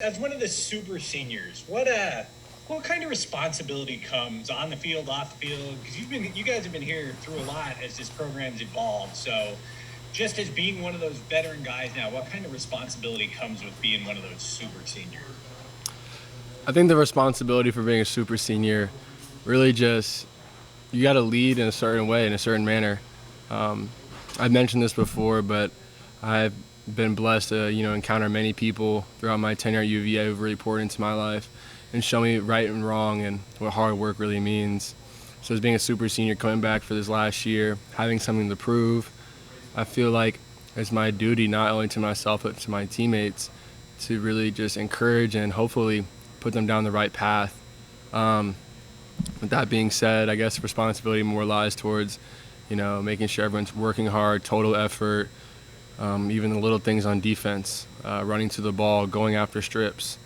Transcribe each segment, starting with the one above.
As one of the super seniors, what kind of responsibility comes on the field, off the field? Because you guys have been here through a lot as this program's evolved. So, just as being one of those veteran guys now, what kind of responsibility comes with being one of those super seniors? I think the responsibility for being a super senior really just you got to lead in a certain way, in a certain manner. Um, I've mentioned this before, but I've been blessed to encounter many people throughout my tenure at UVA who've really poured into my life and show me right and wrong and what hard work really means. So as being a super senior coming back for this last year, having something to prove, I feel like it's my duty not only to myself but to my teammates to really just encourage and hopefully put them down the right path. Um, with that being said, I guess responsibility more lies towards, making sure everyone's working hard, total effort, even the little things on defense, running to the ball, going after strips,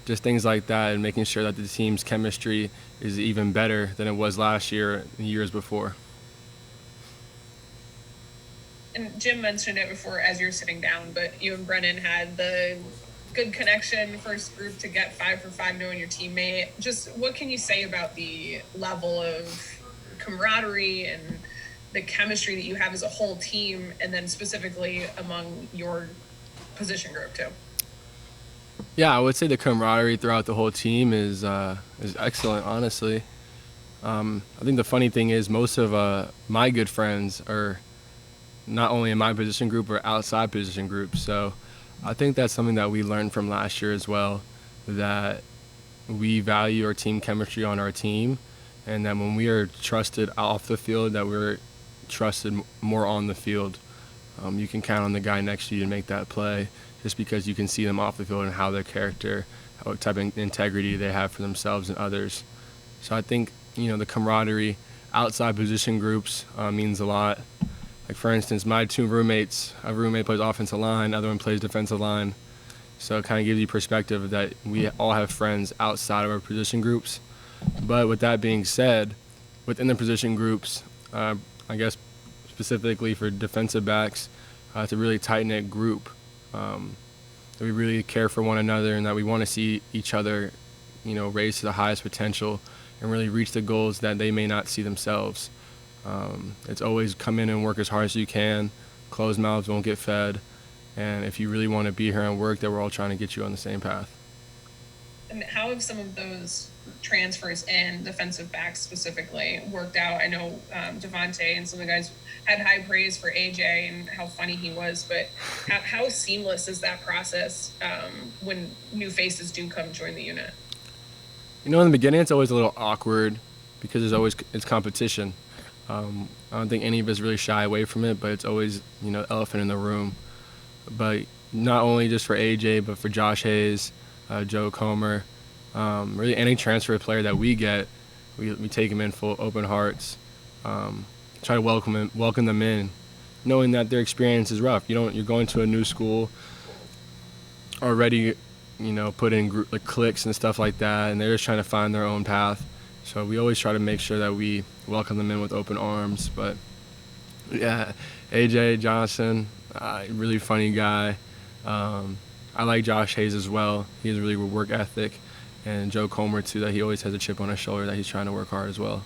just things like that, and making sure that the team's chemistry is even better than it was last year and years before. And Jim mentioned it before as you're sitting down, but you and Brennan had the good connection first group to get 5 for 5 knowing your teammate. Just what can you say about the level of camaraderie and the chemistry that you have as a whole team, and then specifically among your position group too? Yeah, I would say the camaraderie throughout the whole team is excellent, honestly. I think the funny thing is most of my good friends are not only in my position group or outside position groups. So I think that's something that we learned from last year as well, that we value our team chemistry on our team, and that when we are trusted off the field, that we're trusted more on the field. You can count on the guy next to you to make that play just because you can see them off the field and how their character, what type of integrity they have for themselves and others. So I think, the camaraderie outside position groups means a lot. Like, for instance, my two roommates, a roommate plays offensive line, other one plays defensive line. So it kind of gives you perspective that we all have friends outside of our position groups. But with that being said, within the position groups, I guess specifically for defensive backs, it's a really tight-knit group. That we really care for one another and that we want to see each other, raise to the highest potential and really reach the goals that they may not see themselves. It's always come in and work as hard as you can. Closed mouths won't get fed. And if you really want to be here and work, that we're all trying to get you on the same path. And how have some of those transfers in defensive backs specifically worked out? I know Devontae and some of the guys had high praise for AJ and how funny he was, but how seamless is that process when new faces do come join the unit? In the beginning, it's always a little awkward because it's competition. I don't think any of us really shy away from it, but it's always, elephant in the room. But not only just for AJ, but for Josh Hayes, Joe Comer, really any transfer player that we get, we take them in full open hearts, try to welcome them in, knowing that their experience is rough. You're going to a new school already, put in like cliques and stuff like that, and they're just trying to find their own path. So we always try to make sure that we welcome them in with open arms. But yeah, AJ Johnson, really funny guy. I like Josh Hayes as well. He has a really good work ethic. And Joe Comer, too, that he always has a chip on his shoulder that he's trying to work hard as well.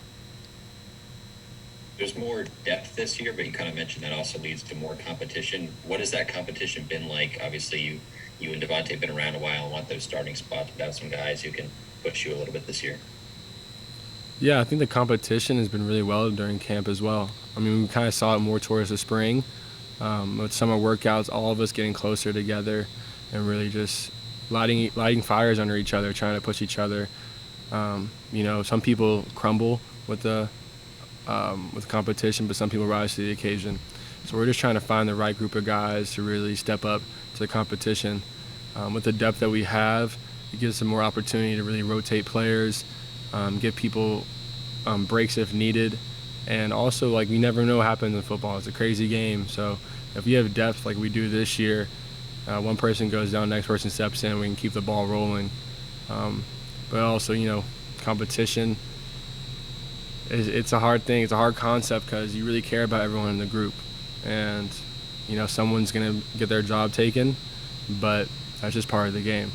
There's more depth this year, but you kind of mentioned that also leads to more competition. What has that competition been like? Obviously, you and Devontae have been around a while and want those starting spots, but have some guys who can push you a little bit this year. Yeah, I think the competition has been really well during camp as well. I mean, we kind of saw it more towards the spring. With summer workouts, all of us getting closer together and really just lighting fires under each other, trying to push each other. Some people crumble with the competition, but some people rise to the occasion. So we're just trying to find the right group of guys to really step up to the competition. With the depth that we have, it gives us more opportunity to really rotate players, give people breaks if needed. And also, like, you never know what happens in football. It's a crazy game. So if you have depth like we do this year, one person goes down, next person steps in, we can keep the ball rolling. But also, competition, it's a hard thing. It's a hard concept because you really care about everyone in the group. And, someone's going to get their job taken, but that's just part of the game.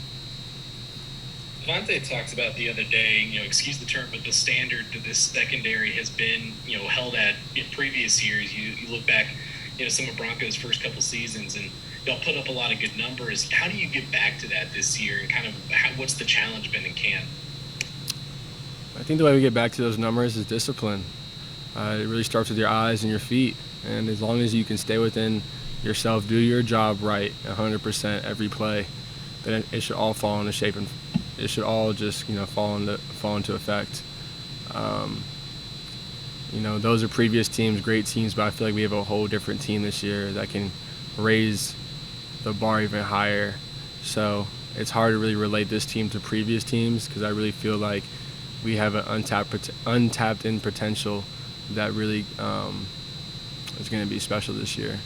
Devontae talked about the other day, excuse the term, but the standard that this secondary has been, held at in previous years. You look back, some of Broncos' first couple seasons, and y'all put up a lot of good numbers. How do you get back to that this year, and kind of what's the challenge been in camp? I think the way we get back to those numbers is discipline. It really starts with your eyes and your feet, and as long as you can stay within yourself, do your job right 100% every play, then it should all fall into shape, and it should all just fall into effect. Those are previous teams, great teams, but I feel like we have a whole different team this year that can raise the bar even higher. So it's hard to really relate this team to previous teams because I really feel like we have an untapped in potential that really is going to be special this year.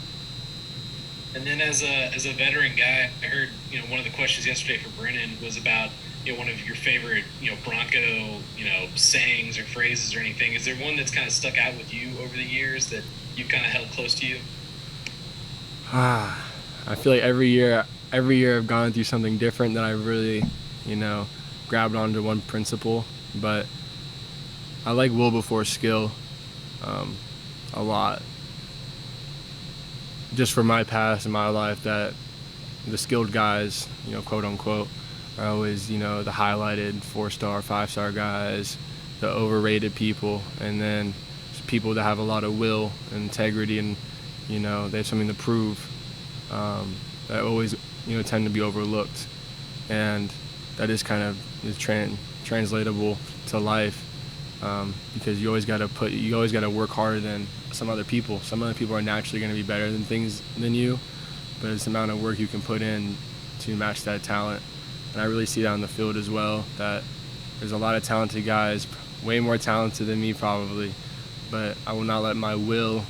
And then as a veteran guy, I heard one of the questions yesterday for Brennan was about one of your favorite Bronco sayings or phrases or anything. Is there one that's kind of stuck out with you over the years that you've kind of held close to you? I feel like every year I've gone through something different that I really grabbed onto one principle, but I like will before skill a lot. Just from my past and my life, that the skilled guys, quote unquote, are always, the highlighted 4-star, 5-star guys, the overrated people, and then people that have a lot of will and integrity and, they have something to prove, that always, tend to be overlooked. And that is kind of is translatable to life, because you always got to work harder than some other people. Some other people are naturally going to be better than you, but it's the amount of work you can put in to match that talent. And I really see that on the field as well, that there's a lot of talented guys, way more talented than me probably, but I will not let my will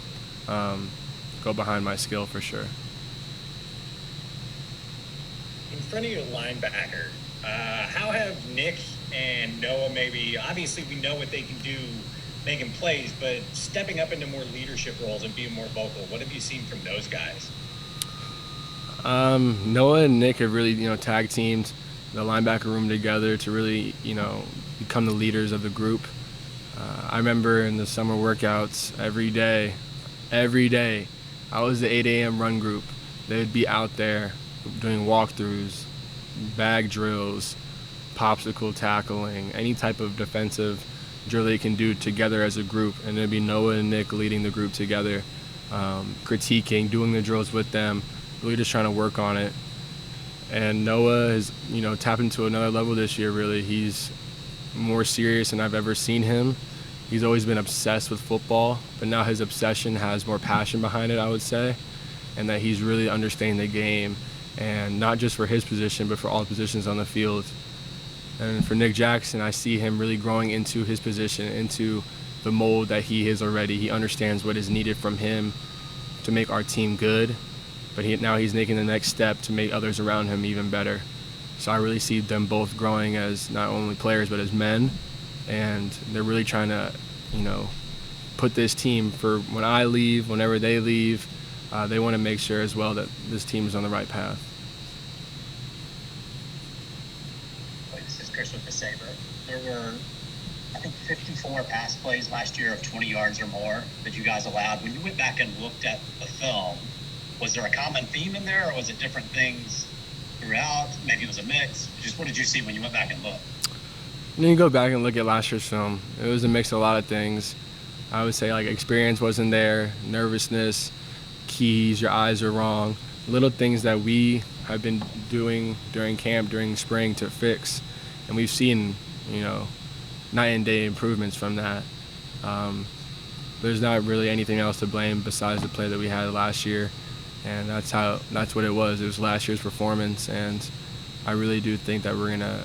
go behind my skill for sure. In front of your linebacker, how have Nick and Noah maybe, obviously we know what they can do making plays, but stepping up into more leadership roles and being more vocal, what have you seen from those guys? Noah and Nick have really, tag teamed the linebacker room together to really, become the leaders of the group. I remember in the summer workouts every day, I was the 8 a.m. run group. They would be out there doing walkthroughs, bag drills, popsicle tackling, any type of defensive drill they can do together as a group. And it'd be Noah and Nick leading the group together, critiquing, doing the drills with them, really just trying to work on it. And Noah has, tapped into another level this year, really. He's more serious than I've ever seen him. He's always been obsessed with football, but now his obsession has more passion behind it, I would say, and that he's really understanding the game, and not just for his position, but for all positions on the field. And for Nick Jackson, I see him really growing into his position, into the mold that he is already. He understands what is needed from him to make our team good, but now he's making the next step to make others around him even better. So I really see them both growing as not only players, but as men, and they're really trying to, put this team for when I leave, whenever they leave, they want to make sure as well that this team is on the right path. This is Chris with the Saber. There were, I think, 54 pass plays last year of 20 yards or more that you guys allowed. When you went back and looked at the film, was there a common theme in there, or was it different things throughout? Maybe it was a mix. Just what did you see when you went back and looked? When you go back and look at last year's film, it was a mix of a lot of things. I would say experience wasn't there, nervousness, keys, your eyes are wrong, little things that we have been doing during camp, during spring to fix. And we've seen, night and day improvements from that. There's not really anything else to blame besides the play that we had last year. And that's what it was. It was last year's performance, and I really do think that we're going to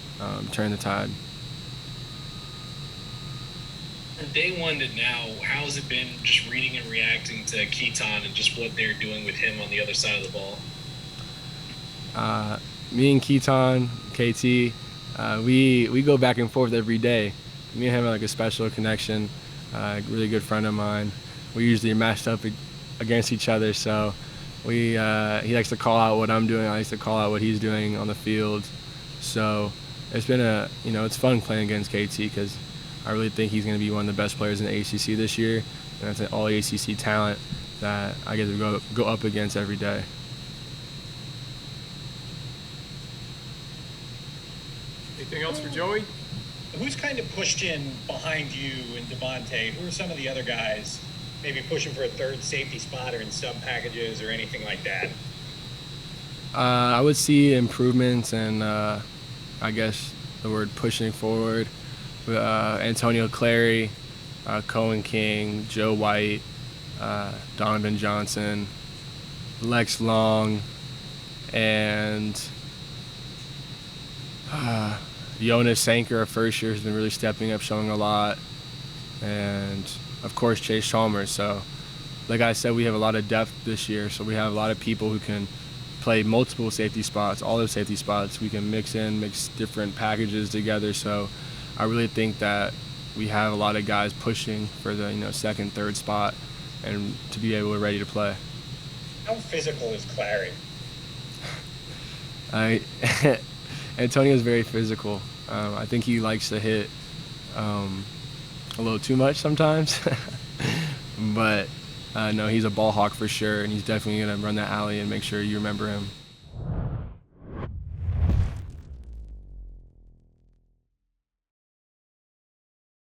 turn the tide. From day one to now, how has it been just reading and reacting to Keaton and just what they're doing with him on the other side of the ball? Me and Keaton, KT, we go back and forth every day. Me and him have a special connection, a really good friend of mine. We usually are matched up against each other, so he likes to call out what I'm doing, I like to call out what he's doing on the field. So it's been it's fun playing against KT because I really think he's going to be one of the best players in the ACC this year, and it's an all ACC talent that I get to go up against every day. Anything else for Joey? Who's kind of pushed in behind you and Devontae? Who are some of the other guys maybe pushing for a third safety spot or in sub packages or anything like that? I would see improvements and I guess the word pushing forward. Antonio Clary, Cohen King, Joe White, Donovan Johnson, Lex Long, and Jonas Sanker, a first year, has been really stepping up, showing a lot. And, of course, Chase Chalmers. So, like I said, we have a lot of depth this year. So we have a lot of people who can play multiple safety spots, all the safety spots. We can mix different packages together. So I really think that we have a lot of guys pushing for the second, third spot and to be ready to play. How physical is Clary? Antonio's very physical. I think he likes to hit a little too much sometimes. But no, he's a ball hawk for sure, and he's definitely going to run that alley and make sure you remember him.